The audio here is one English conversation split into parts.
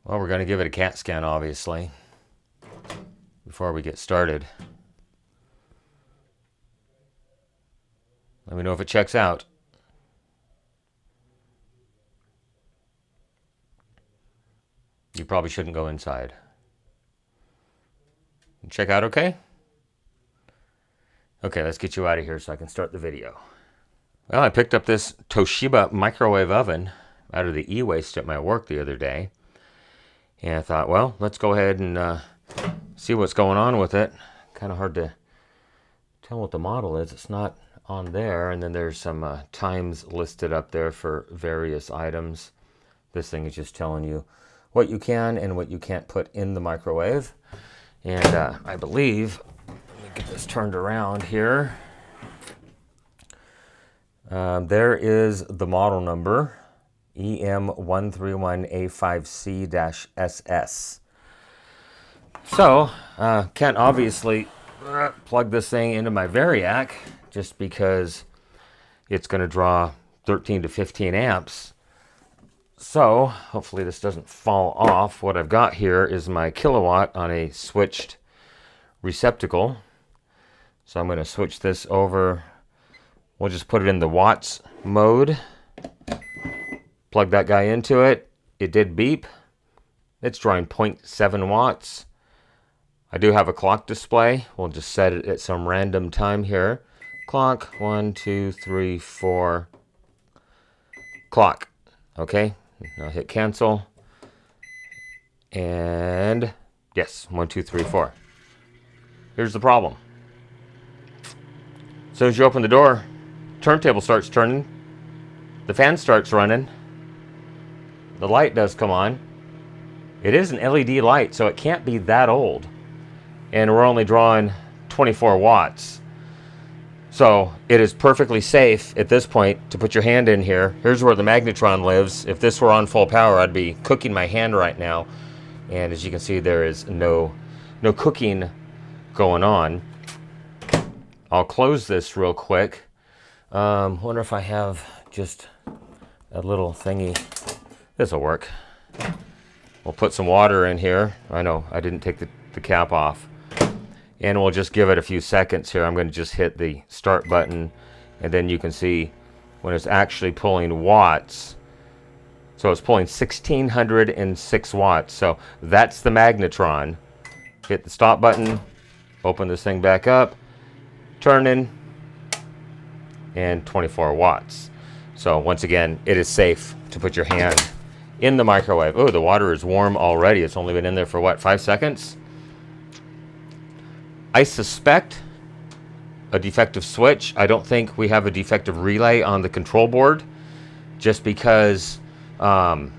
Well, we're going to give it a CAT scan, obviously, before we get started. Let me know if it checks out. You probably shouldn't go inside. Check out okay? Okay, let's get you out of here so I can start the video. Well, I picked up this Toshiba microwave oven out of the e-waste at my work the other day. And I thought, well, let's go ahead and see what's going on with it. Kind of hard to tell what the model is. It's not on there. And then there's some times listed up there for various items. This thing is just telling you what you can and what you can't put in the microwave. And I believe, let me get this turned around here. There is the model number, EM131A5G SS. So, can't obviously plug this thing into my Variac just because it's going to draw 13 to 15 amps. So, hopefully this doesn't fall off. What I've got here is my kilowatt on a switched receptacle. So I'm going to switch this over. We'll just put it in the watts mode. Plug that guy into it. It did beep. It's drawing 0.7 watts. I do have a clock display. We'll just set it at some random time here. Clock, 1, 2, 3, 4. Clock. Okay. Now hit cancel. And yes, 1, 2, 3, 4. Here's the problem. As soon as you open the door, turntable starts turning. The fan starts running. The light does come on. It is an LED light, so it can't be that old. And we're only drawing 24 watts. So it is perfectly safe at this point to put your hand in here. Here's where the magnetron lives. If this were on full power, I'd be cooking my hand right now. And as you can see, there is no cooking going on. I'll close this real quick. Wonder if I have just a little thingy. This will work. We'll put some water in here. I know I didn't take the cap off. And we'll just give it a few seconds here. I'm going to just hit the start button, and then you can see when it's actually pulling watts. So it's pulling 1606 watts. So that's the magnetron. Hit the stop button, open this thing back up, turning, and 24 watts. So once again, it is safe to put your hand in the microwave. Oh, the water is warm already. It's only been in there for what, 5 seconds? I suspect a defective switch. I don't think we have a defective relay on the control board, just because the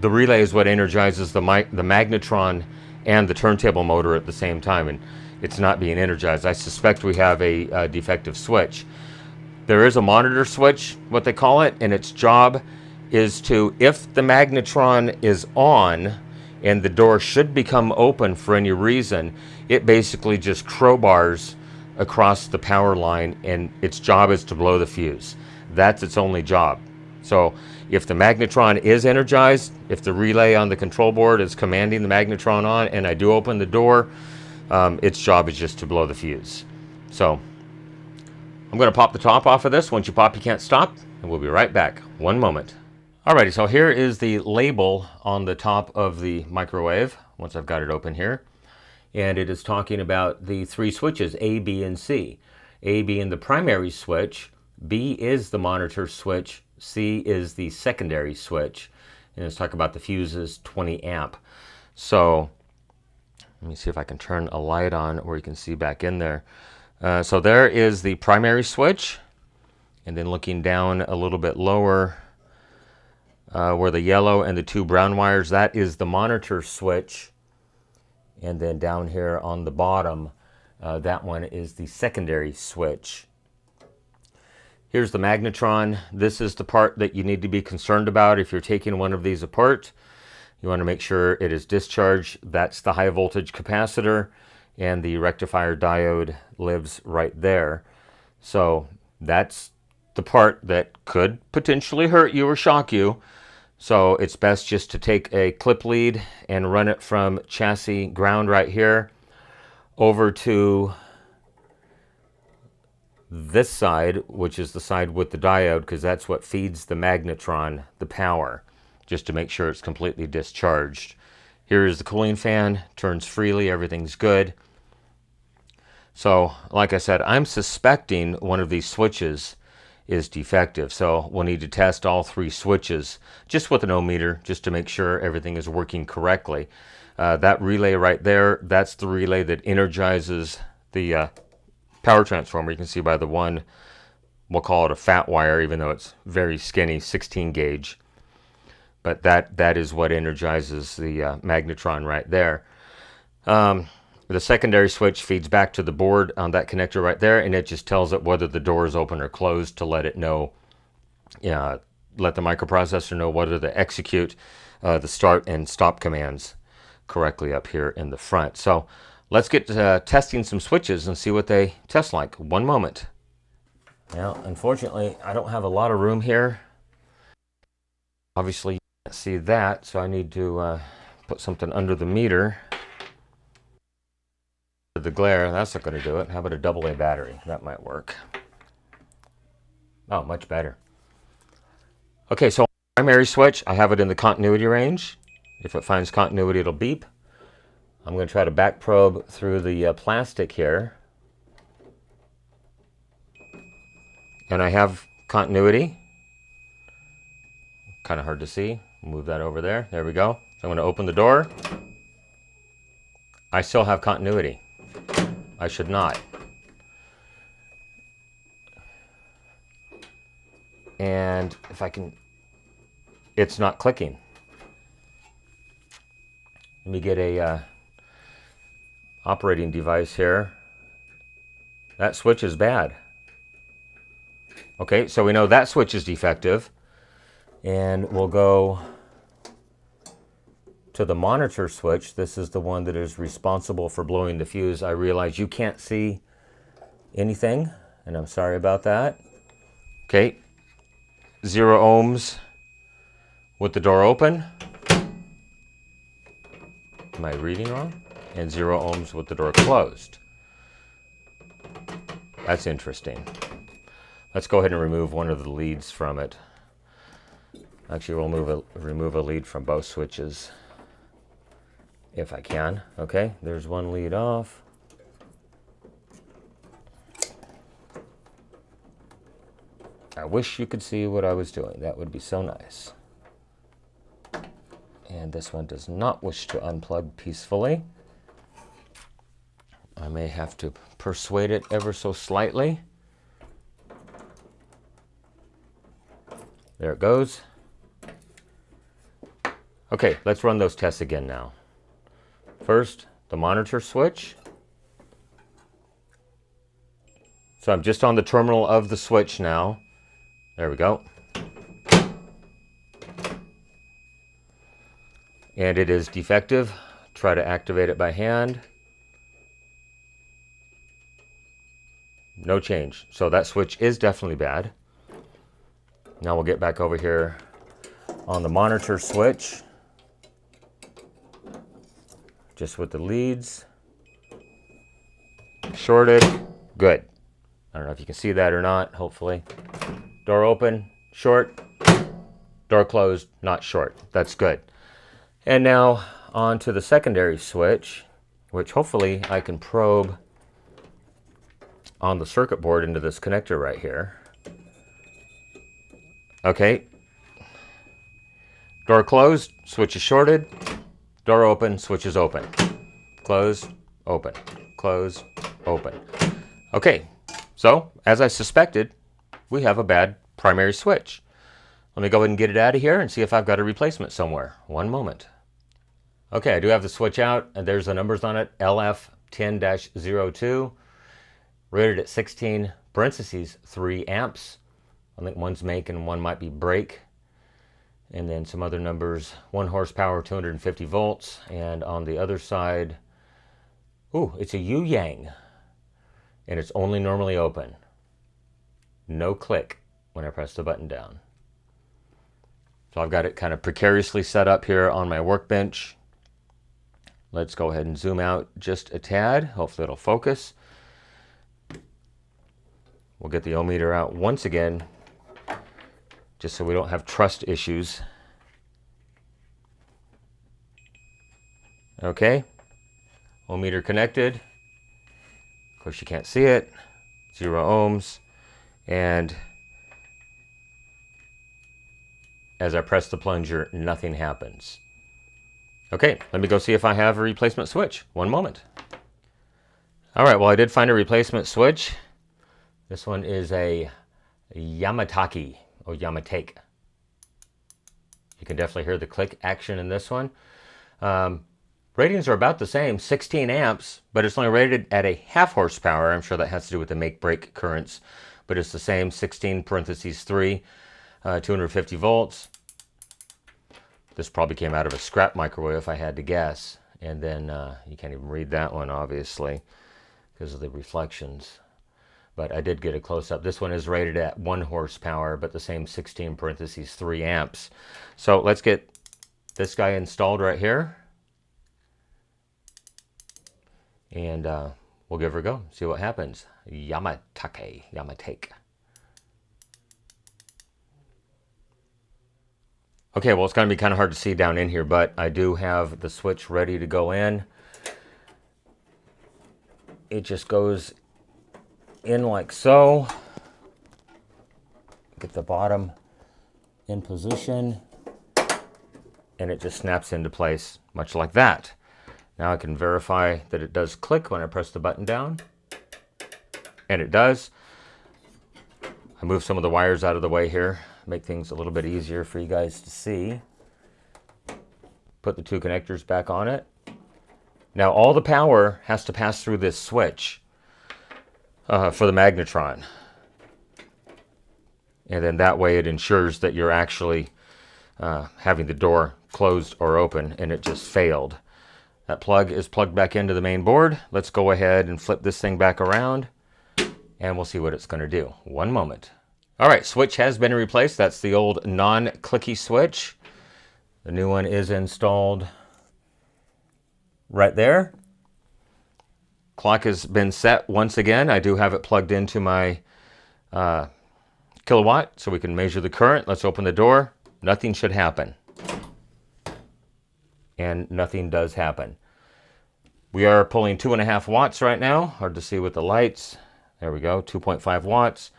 relay is what energizes the magnetron and the turntable motor at the same time, and it's not being energized. I suspect we have a defective switch. There is a monitor switch, what they call it, and its job is to, if the magnetron is on and the door should become open for any reason, it basically just crowbars across the power line, and its job is to blow the fuse. That's its only job. So if the magnetron is energized, if the relay on the control board is commanding the magnetron on, and I do open the door, its job is just to blow the fuse. So I'm going to pop the top off of this. Once you pop, you can't stop, and we'll be right back. One moment. Alrighty, so here is the label on the top of the microwave, once I've got it open here. And it is talking about the 3 switches, A, B, and C. A being the primary switch, B is the monitor switch, C is the secondary switch. And it's talking about the fuses, 20 amp. So let me see if I can turn a light on where you can see back in there. So there is the primary switch. And then looking down a little bit lower, where the yellow and the 2 brown wires, that is the monitor switch. And then down here on the bottom, that one is the secondary switch. Here's the magnetron. This is the part that you need to be concerned about if you're taking one of these apart. You want to make sure it is discharged. That's the high voltage capacitor, and the rectifier diode lives right there. So that's the part that could potentially hurt you or shock you. So it's best just to take a clip lead and run it from chassis ground right here over to this side, which is the side with the diode, because that's what feeds the magnetron the power, just to make sure it's completely discharged. Here is the cooling fan, turns freely, everything's good. So, like I said, I'm suspecting one of these switches is defective. So we'll need to test all 3 switches just with an ohm meter, just to make sure everything is working correctly. That relay right there, that's the relay that energizes the power transformer. You can see by the one, we'll call it a fat wire, even though it's very skinny, 16 gauge. But that is what energizes the magnetron right there. The secondary switch feeds back to the board on that connector right there, and it just tells it whether the door is open or closed to let it know, let the microprocessor know whether to execute the start and stop commands correctly up here in the front. So let's get to testing some switches and see what they test like. One moment. Now, unfortunately, I don't have a lot of room here. Obviously, you can't see that, so I need to put something under the meter. The glare, that's not going to do it. How about a AA battery? That might work. Oh, much better. Okay, so primary switch, I have it in the continuity range. If it finds continuity, it'll beep. I'm going to try to back probe through the plastic here. And I have continuity. Kind of hard to see. Move that over there. There we go. So I'm going to open the door. I still have continuity. I should not. And if I can, it's not clicking. Let me get a operating device here. That switch is bad. Okay, so we know that switch is defective. And we'll go to the monitor switch. This is the one that is responsible for blowing the fuse. I realize you can't see anything, and I'm sorry about that. Okay, 0 ohms with the door open. Am I reading wrong? And 0 ohms with the door closed. That's interesting. Let's go ahead and remove one of the leads from it. Actually, we'll remove a lead from both switches, if I can. Okay, there's one lead off. I wish you could see what I was doing. That would be so nice. And this one does not wish to unplug peacefully. I may have to persuade it ever so slightly. There it goes. Okay, let's run those tests again now. First, the monitor switch. So I'm just on the terminal of the switch now. There we go. And it is defective. Try to activate it by hand. No change. So that switch is definitely bad. Now we'll get back over here on the monitor switch. Just with the leads. Shorted. Good. I don't know if you can see that or not, hopefully. Door open, short. Door closed, not short. That's good. And now on to the secondary switch, which hopefully I can probe on the circuit board into this connector right here. Okay. Door closed, switch is shorted. Door open, switch is open. Close, open. Close, open. Okay, so as I suspected, we have a bad primary switch. Let me go ahead and get it out of here and see if I've got a replacement somewhere. One moment. Okay, I do have the switch out, and there's the numbers on it. LF10-02, rated at 16, parentheses, 3 amps. I think one's make and one might be break. And then some other numbers, 1 horsepower, 250 volts. And on the other side, ooh, it's a Yu-Yang. And it's only normally open. No click when I press the button down. So I've got it kind of precariously set up here on my workbench. Let's go ahead and zoom out just a tad. Hopefully it'll focus. We'll get the ohm meter out once again, just so we don't have trust issues. Okay, ohm meter connected. Of course you can't see it. 0 ohms. And as I press the plunger, nothing happens. Okay, let me go see if I have a replacement switch. One moment. All right, well, I did find a replacement switch. This one is a Yamatake, or Yamatake. You can definitely hear the click action in this one. Ratings are about the same, 16 amps, but it's only rated at a 0.5 horsepower. I'm sure that has to do with the make-break currents, but it's the same, 16 parentheses 3, 250 volts. This probably came out of a scrap microwave if I had to guess. And then you can't even read that one, obviously, because of the reflections. But I did get a close-up. This one is rated at 1 horsepower, but the same 16 parentheses 3 amps. So let's get this guy installed right here. And we'll give her a go, see what happens. Yamatake. Okay, well, it's going to be kind of hard to see down in here, but I do have the switch ready to go in. It just goes in like so. Get the bottom in position, and it just snaps into place, much like that. Now I can verify that it does click when I press the button down, and it does. I move some of the wires out of the way here, make things a little bit easier for you guys to see. Put the 2 connectors back on it. Now all the power has to pass through this switch for the magnetron. And then that way it ensures that you're actually having the door closed or open, and it just failed. That plug is plugged back into the main board. Let's go ahead and flip this thing back around, and we'll see what it's going to do. One moment. All right, switch has been replaced. That's the old non-clicky switch. The new one is installed right there. Clock has been set once again. I do have it plugged into my kilowatt, so we can measure the current. Let's open the door. Nothing should happen. And nothing does happen. We are pulling 2.5 watts right now. Hard to see with the lights. There we go, 2.5 watts.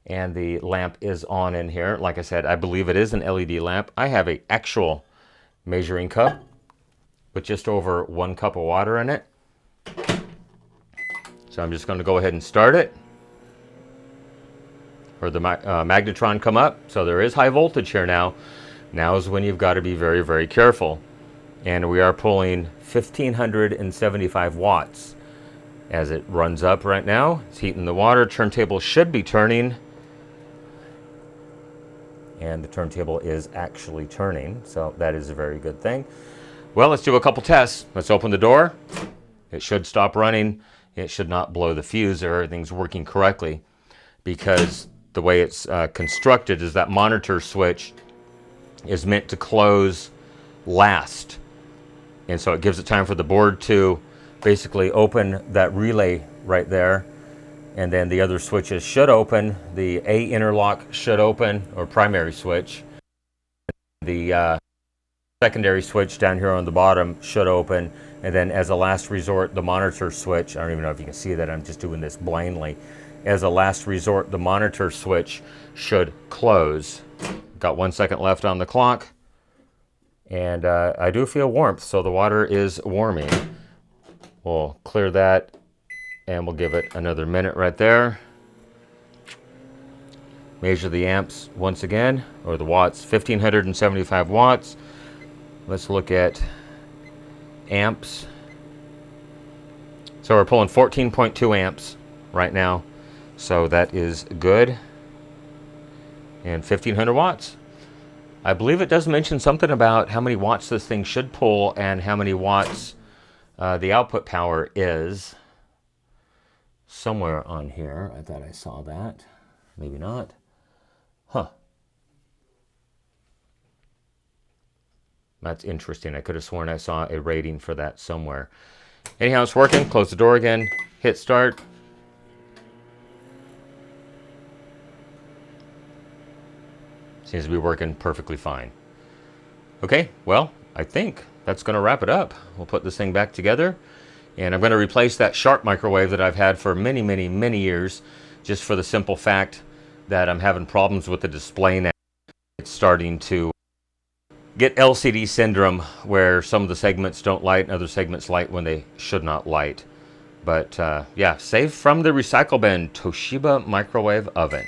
And the lamp is on in here. Like I said, I believe it is an LED lamp. I have an actual measuring cup with just over 1 cup of water in it. So I'm just going to go ahead and start it. Or the magnetron come up. So there is high voltage here now. Now is when you've got to be very, very careful. And we are pulling 1,575 watts as it runs up right now. It's heating the water. Turntable should be turning. And the turntable is actually turning. So that is a very good thing. Well, let's do a couple tests. Let's open the door. It should stop running. It should not blow the fuse or everything's working correctly, because the way it's constructed is that monitor switch is meant to close last. And so it gives it time for the board to basically open that relay right there. And then the other switches should open. The A interlock should open, or primary switch. The secondary switch down here on the bottom should open. And then as a last resort, the monitor switch, I don't even know if you can see that, I'm just doing this blindly. As a last resort, the monitor switch should close. Got 1 second left on the clock. And I do feel warmth, so the water is warming. We'll clear that, and we'll give it another minute right there. Measure the amps once again, or the watts, 1,575 watts. Let's look at amps. So we're pulling 14.2 amps right now, so that is good. And 1,500 watts. I believe it does mention something about how many watts this thing should pull and how many watts the output power is. Somewhere on here. I thought I saw that. Maybe not. Huh. That's interesting. I could have sworn I saw a rating for that somewhere. Anyhow, it's working. Close the door again. Hit start. Seems to be working perfectly fine. Okay, well, I think that's going to wrap it up. We'll put this thing back together. And I'm going to replace that Sharp microwave that I've had for many, many, many years, just for the simple fact that I'm having problems with the display now. It's starting to get LCD syndrome, where some of the segments don't light and other segments light when they should not light. But yeah, saved from the recycle bin, Toshiba microwave oven.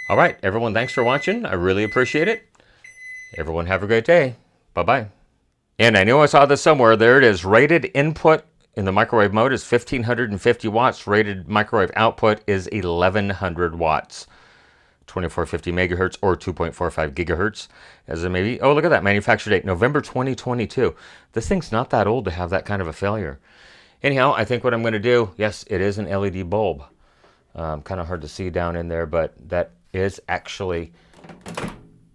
All right, everyone, thanks for watching. I really appreciate it. Everyone have a great day. Bye-bye. And I know I saw this somewhere. There it is. Rated input in the microwave mode is 1550 watts. Rated microwave output is 1100 watts. 2450 megahertz or 2.45 gigahertz as it may be. Oh, look at that. Manufacture date, November 2022. This thing's not that old to have that kind of a failure. Anyhow, I think what I'm going to do, yes, it is an LED bulb. Kind of hard to see down in there, but that is actually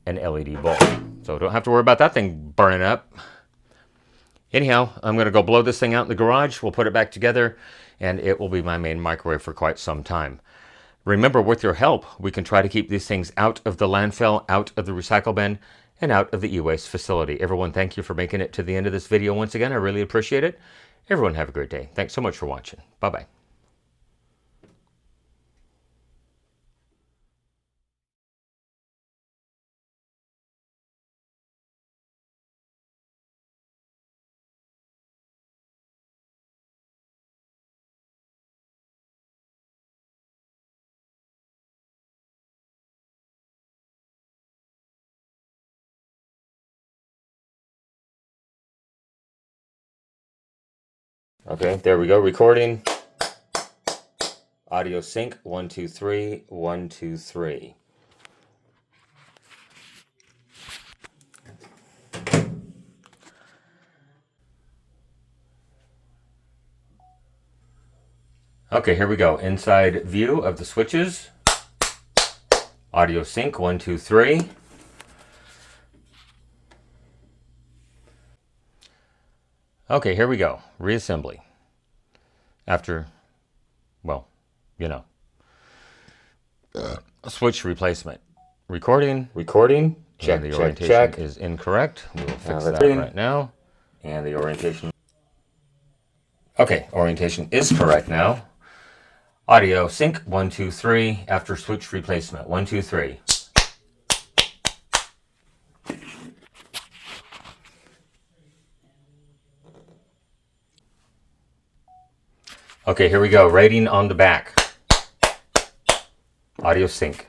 an LED bulb. So don't have to worry about that thing burning up. Anyhow, I'm going to go blow this thing out in the garage. We'll put it back together, and it will be my main microwave for quite some time. Remember, with your help, we can try to keep these things out of the landfill, out of the recycle bin, and out of the e-waste facility. Everyone, thank you for making it to the end of this video once again. I really appreciate it. Everyone have a great day. Thanks so much for watching. Bye-bye. Okay, there we go. Recording. Audio sync. 1, 2, 3. 1, 2, 3. Okay, here we go. Inside view of the switches. Audio sync. 1, 2, 3. Okay, here we go. Reassembly. After, well, you know. Switch replacement. Recording. Check, and the orientation is incorrect. We will fix that right now. And the orientation. Okay, orientation is correct now. Audio sync. 1, 2, 3. After switch replacement. 1, 2, 3. Okay, here we go. Rating on the back. Audio sync.